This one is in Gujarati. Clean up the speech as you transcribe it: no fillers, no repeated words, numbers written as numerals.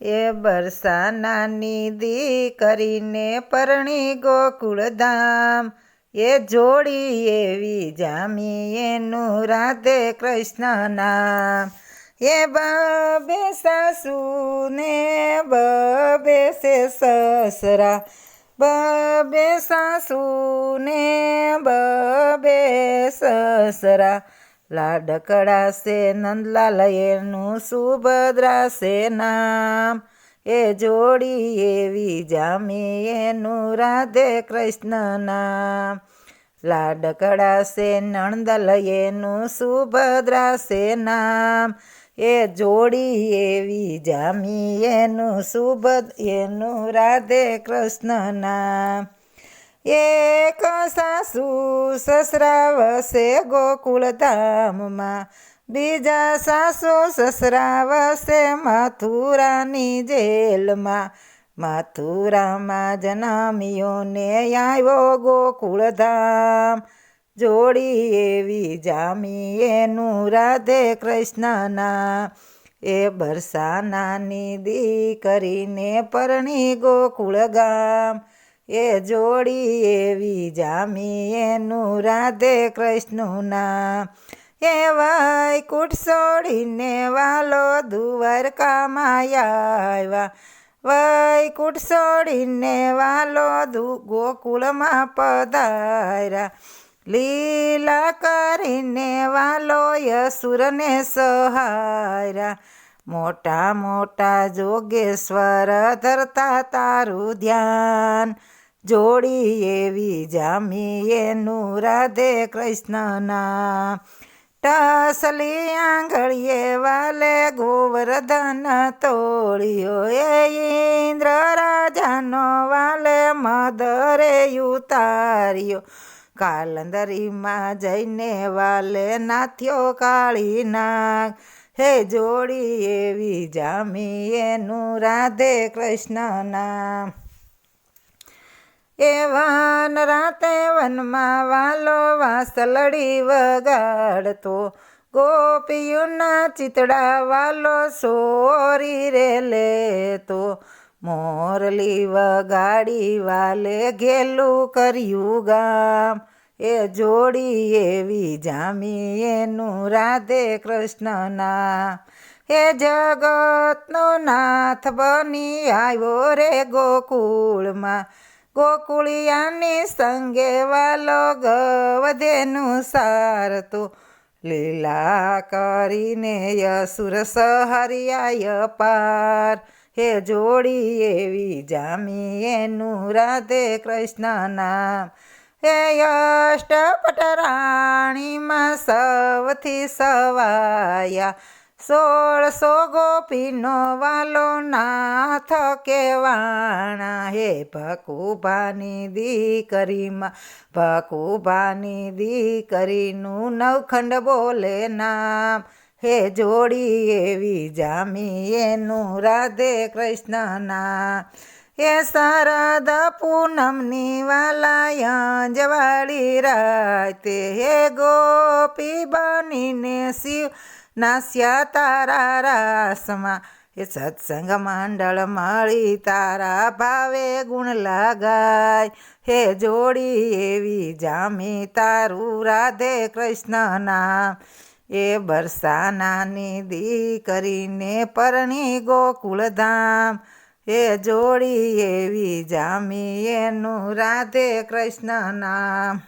એ બરસાનાની દીકરીને પરણી ગોકુળધામ, એ જોડી એવી જામી એનું રાધે કૃષ્ણ નામ. એ બબે સાસુ ને બબે છે સસરા, બબે સાસુ ને બબે સસરા, લાડકડા છે નંદલાલ એનું સુભદ્રા છે નામ. એ જોડી એવી જામી એનું રાધે કૃષ્ણ નામ. લાડકડા છે નણદલ એનું સુભદ્રા છે નામ. એ જોડી એવી જામી એનું રાધે કૃષ્ણ નામ. એક સાસુ સસરા વસે ગોકુળધામમાં, બીજા સાસુ સસરા વસે મથુરાની જેલમાં. મથુરામાં જન્મ્યો ને આવ્યો ગોકુળધામ, જોડી એવી જામી એનું રાધે કૃષ્ણ નામ. એ બરસાનાની દીકરીને પરણી ગોકુળ ગામ, એ જોડી એવી જામી એનું રાધે કૃષ્ણ નામ. એ વૈકુંઠ છોડીને વાલો દ્વારકામાં આવ્યા, વૈકુંઠ છોડીને વાલો ગોકુળમાં પધાર્યા. લીલા કરીને વાલો યસુરને સહાર્યા, મોટા મોટા જોગેશ્વર ધરતા તારું ધ્યાન. જોડી એવી જામી એનું રાધે કૃષ્ણ નામ. ટસલી આંગળીએ વાલે ગોવર્ધન તોળ્યો, એ ઇન્દ્ર રાજાનો વાલે મધરે ઉતાર્યો. કાલંદરીમાં જઈને વાલે નાથ્યો કાળી નાગ, હે જોડી એવી જામી એનું રાધે કૃષ્ણ નામ. એ વન રાતે વનમાં વાલો વાસલડી વગાડતો, ગોપીઓના ચિતડા વાલો સોરી રે લેતો. મોરલી વગાડી વાલે ઘેલું કર્યું ગામ, એ જોડી એવી જામી એનું રાધે કૃષ્ણ નામ. એ જગતનો નાથ બની આવ્યો રે ગોકુળમાં, ગોકુળિયાની સંગે વાલો ગવધેનું સારતો. લીલા કરીને યસુર સહર્યા પાર, હે જોડી એવી જામી એનું રાધે કૃષ્ણ નામ. હે અષ્ટપટ રાણીમાં સૌથી સવાયા, 1600 ગોપીનો વાલો નાથ કેવાણા. હે ભકુભાની દીકરીમાં ભકુભાની દીકરીનું નવખંડ બોલે નામ. હે જોડી એવી જામી એનું રાધે કૃષ્ણ નામ. એ શારદ પૂનમની વાલા અંજવાળી રાતે, હે ગોપી બનીને શિવ નાસ્યા તારા રાસમાં. એ સત્સંગ મંડળ મળી તારા ભાવે ગુણ લગાય, હે જોડી એવી જામી તારું રાધે કૃષ્ણ નામ. એ બરસાનાની દીકરીને પરણી ગોકુળધામ, એ જોડી એવી જામી એનું રાધે કૃષ્ણ નામ.